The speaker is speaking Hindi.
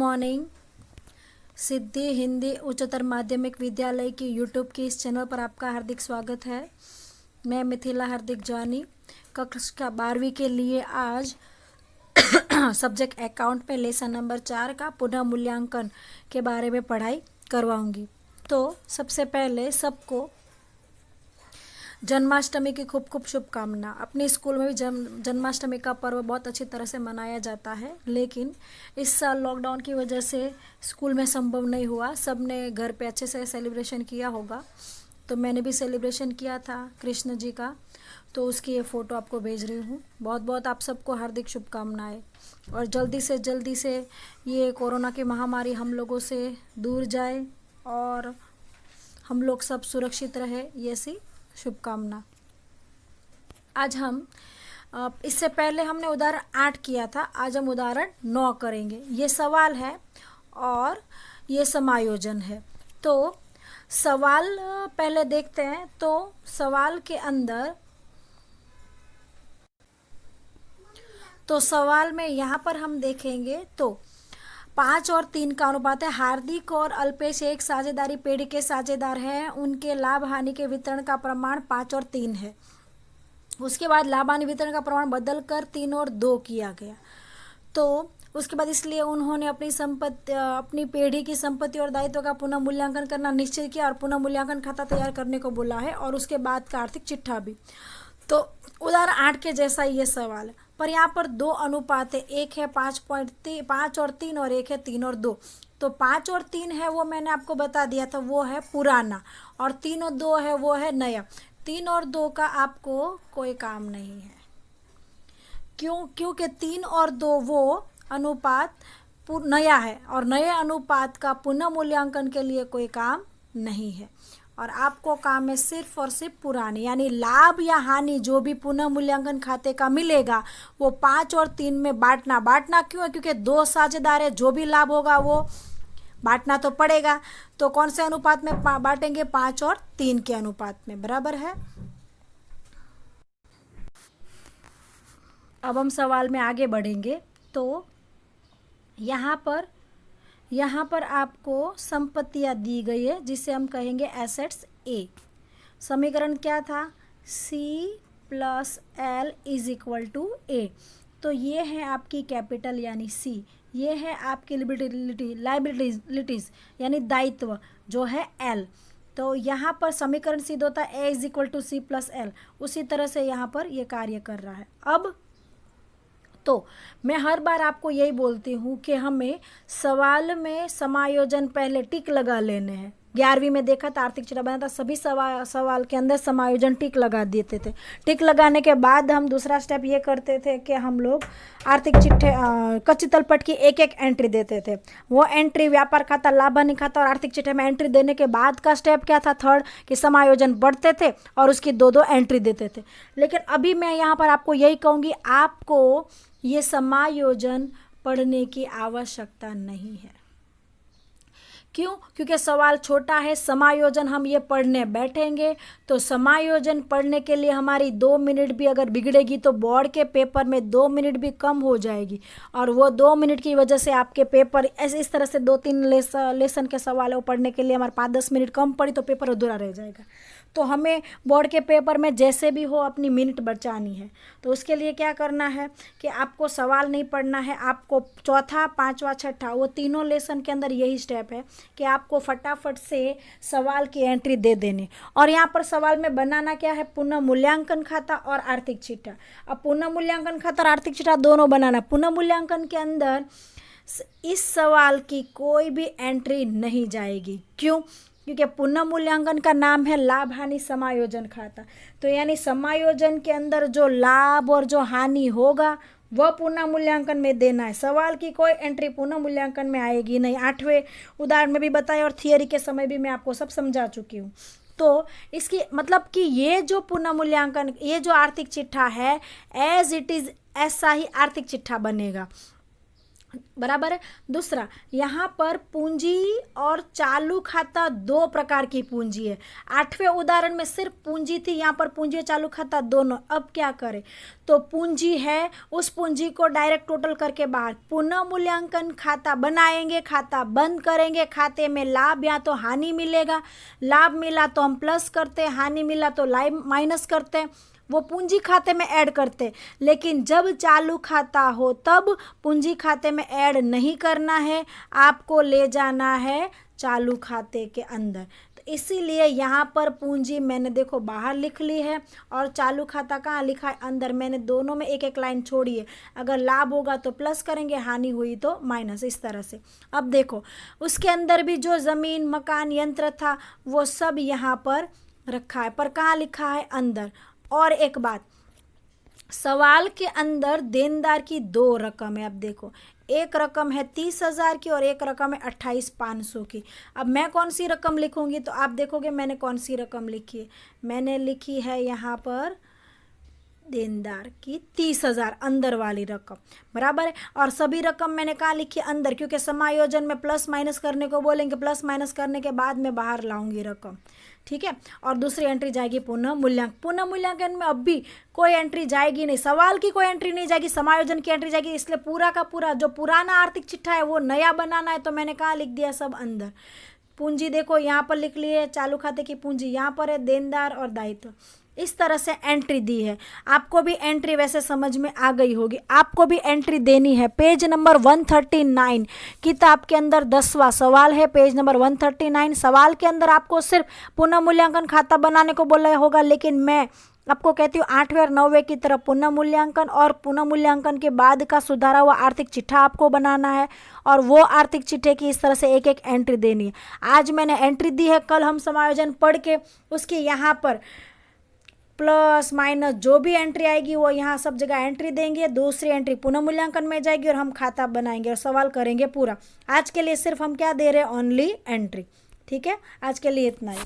मॉर्निंग। सिद्धि हिंदी उच्चतर माध्यमिक विद्यालय की यूट्यूब के इस चैनल पर आपका हार्दिक स्वागत है। मैं मिथिला हार्दिक जानी कक्षा 12वीं के लिए आज सब्जेक्ट अकाउंट में लेसन नंबर 4 का पुनः मूल्यांकन के बारे में पढ़ाई करवाऊंगी। तो सबसे पहले सबको जन्माष्टमी की खूब खूब शुभकामना। अपने स्कूल में भी जन्माष्टमी का पर्व बहुत अच्छी तरह से मनाया जाता है, लेकिन इस साल लॉकडाउन की वजह से स्कूल में संभव नहीं हुआ। सब ने घर पे अच्छे से सेलिब्रेशन किया होगा, तो मैंने भी सेलिब्रेशन किया था कृष्ण जी का, तो उसकी ये फ़ोटो आपको भेज रही हूँ। बहुत बहुत आप सबको हार्दिक शुभकामनाएँ, और जल्दी से ये कोरोना की महामारी हम लोगों से दूर जाए और हम लोग सब सुरक्षित रहे, ये सी शुभकामना। आज हम इससे पहले हमने उदाहरण 8 किया था, आज हम उदाहरण 9 करेंगे। ये सवाल है और ये समायोजन है। तो सवाल पहले देखते हैं। तो सवाल के अंदर सवाल में यहाँ पर हम देखेंगे तो 5 और 3 का अनुपात है। हार्दिक और अल्पेश एक साझेदारी पेड़ के साझेदार हैं, उनके लाभ हानि के वितरण का प्रमाण 5 और 3 है। उसके बाद लाभ हानि वितरण का प्रमाण बदल कर 3 और 2 किया गया। तो उसके बाद इसलिए उन्होंने अपनी पीढ़ी की संपत्ति और दायित्व का पुनः मूल्यांकन करना निश्चित किया और पुनः मूल्यांकन खाता तैयार करने को बोला है, और उसके बाद का आर्थिक चिट्ठा भी। तो उदाहरण 8 के जैसा ये सवाल है, पर यहाँ पर 2 अनुपात है। एक है 5 और 3 और एक है 3 और 2। तो 5 और 3 है वो मैंने आपको बता दिया था, वो है पुराना, और 3 और 2 है वो है नया। 3 और 2 का आपको कोई काम नहीं है। क्योंकि 3 और 2 वो अनुपात नया है, और नए अनुपात का पुनः मूल्यांकन के लिए कोई काम नहीं है, और आपको काम है सिर्फ और सिर्फ पुराने, यानी लाभ या हानि जो भी पुनः मूल्यांकन खाते का मिलेगा वो 5 और 3 में बांटना क्यों है? क्योंकि 2 साझेदार है, जो भी लाभ होगा वो बांटना तो पड़ेगा। तो कौन से अनुपात में बांटेंगे? 5 और 3 के अनुपात में, बराबर है। अब हम सवाल में आगे बढ़ेंगे। तो यहाँ पर आपको संपत्तियाँ दी गई है, जिसे हम कहेंगे एसेट्स ए। समीकरण क्या था? C + L = A। तो ये है आपकी कैपिटल यानी C, ये है आपकी लाइबिलिटीज यानी दायित्व जो है L। तो यहाँ पर समीकरण सिद्ध होता है A = C + L। उसी तरह से यहाँ पर ये कार्य कर रहा है। अब तो मैं हर बार आपको यही बोलती हूँ कि हमें सवाल में समायोजन पहले टिक लगा लेने हैं। 11वीं में देखा था, आर्थिक चिट्ठा बना था, सभी सवाल के अंदर समायोजन टिक लगा देते थे। टिक लगाने के बाद हम दूसरा स्टेप ये करते थे कि हम लोग आर्थिक चिट्ठे कच्ची तलपट की एक एक एंट्री देते थे। वो एंट्री व्यापार खाता, लाभ हानि खाता और आर्थिक चिट्ठे में एंट्री देने के बाद का स्टेप क्या था? थर्ड, कि समायोजन बढ़ते थे और उसकी 2-2 एंट्री देते थे। लेकिन अभी मैं यहाँ पर आपको यही कहूँगी, आपको ये समायोजन पढ़ने की आवश्यकता नहीं है। क्यों? क्योंकि सवाल छोटा है। समायोजन हम ये पढ़ने बैठेंगे तो समायोजन पढ़ने के लिए हमारी 2 मिनट भी अगर बिगड़ेगी तो बोर्ड के पेपर में 2 मिनट भी कम हो जाएगी, और वो 2 मिनट की वजह से आपके पेपर इस तरह से 2-3 लेसन के सवालों पढ़ने के लिए हमारे 5-10 मिनट कम पड़ी तो पेपर अधूरा रह जाएगा। तो हमें बोर्ड के पेपर में जैसे भी हो अपनी मिनट बचानी है। तो उसके लिए क्या करना है कि आपको सवाल नहीं पढ़ना है, आपको चौथा, 5वां, 6ठा वो तीनों लेसन के अंदर यही स्टेप है कि आपको फटाफट से सवाल की एंट्री दे देने। और यहाँ पर सवाल में बनाना क्या है? पुनः मूल्यांकन खाता और आर्थिक चिट्ठा। अब पुनः मूल्यांकन खाता और आर्थिक चिट्ठा दोनों बनाना। पुनः मूल्यांकन के अंदर इस सवाल की कोई भी एंट्री नहीं जाएगी। क्यों? क्योंकि पुनः मूल्यांकन का नाम है लाभ हानि समायोजन खाता। तो यानी समायोजन के अंदर जो लाभ और जो हानि होगा वह पुनः मूल्यांकन में देना है। सवाल की कोई एंट्री पुनः मूल्यांकन में आएगी नहीं। 8वें उदाहरण में भी बताया और थियरी के समय भी मैं आपको सब समझा चुकी हूँ। तो इसकी मतलब कि ये जो पुनः मूल्यांकन, ये जो आर्थिक चिट्ठा है एज इट इज़ ऐसा ही आर्थिक चिट्ठा बनेगा। बराबर है। दूसरा, यहाँ पर पूंजी और चालू खाता दो प्रकार की पूंजी है। 8वें उदाहरण में सिर्फ पूंजी थी, यहाँ पर पूंजी और चालू खाता दोनों। अब क्या करें, तो पूंजी है, उस पूंजी को डायरेक्ट टोटल करके बाहर पुनः मूल्यांकन खाता बनाएंगे, खाता बंद करेंगे, खाते में लाभ या तो हानि मिलेगा, लाभ मिला तो हम प्लस करते, हानि मिला तो माइनस करते, वो पूंजी खाते में ऐड करते। लेकिन जब चालू खाता हो तब पूंजी खाते में ऐड नहीं करना है, आपको ले जाना है चालू खाते के अंदर। तो इसीलिए यहाँ पर पूंजी मैंने देखो बाहर लिख ली है और चालू खाता कहाँ लिखा है, अंदर। मैंने दोनों में एक एक लाइन छोड़ी है, अगर लाभ होगा तो प्लस करेंगे, हानि हुई तो माइनस, इस तरह से। अब देखो उसके अंदर भी जो ज़मीन मकान यंत्र था वो सब यहाँ पर रखा है, पर कहाँ लिखा है, अंदर। और एक बात, सवाल के अंदर देनदार की दो रकम है। अब देखो एक रकम है 30,000 की और एक रकम है 28,500 की। अब मैं कौन सी रकम लिखूंगी, तो आप देखोगे मैंने कौन सी रकम लिखी है, मैंने लिखी है यहाँ पर देनदार की 30,000 अंदर वाली रकम, बराबर है। और सभी रकम मैंने कहाँ लिखी, अंदर, क्योंकि समायोजन में प्लस माइनस करने को बोलेंगे, प्लस माइनस करने के बाद में बाहर लाऊंगी रकम, ठीक है। और दूसरी एंट्री जाएगी पुनः मूल्यांकन। पुनः मूल्यांकन में अब भी कोई एंट्री जाएगी नहीं, सवाल की कोई एंट्री नहीं जाएगी, समायोजन की एंट्री जाएगी। इसलिए पूरा का पूरा जो पुराना आर्थिक चिट्ठा है वो नया बनाना है, तो मैंने कहाँ लिख दिया, सब अंदर। पूंजी देखो यहाँ पर लिख ली है, चालू खाते की पूंजी यहाँ पर है, देनदार और दायित्व, इस तरह से एंट्री दी है। आपको भी एंट्री वैसे समझ में आ गई होगी, आपको भी एंट्री देनी है। पेज नंबर 139 किताब के अंदर 10वां सवाल है, पेज नंबर 139। सवाल के अंदर आपको सिर्फ पुनः मूल्यांकन खाता बनाने को बोला होगा, लेकिन मैं आपको कहती हूँ 8वें और 9वें की तरफ पुनः मूल्यांकन, और पुनः मूल्यांकन के बाद का सुधारा हुआ आर्थिक चिट्ठा आपको बनाना है, और वो आर्थिक चिट्ठे की इस तरह से एक एक एंट्री देनी है। आज मैंने एंट्री दी है, कल हम समायोजन पढ़ के उसकी यहाँ पर प्लस माइनस जो भी एंट्री आएगी वो यहाँ सब जगह एंट्री देंगे। दूसरी एंट्री पुनः मूल्यांकन में जाएगी और हम खाता बनाएंगे और सवाल करेंगे पूरा। आज के लिए सिर्फ हम क्या दे रहे हैं, ओनली एंट्री, ठीक है। आज के लिए इतना ही।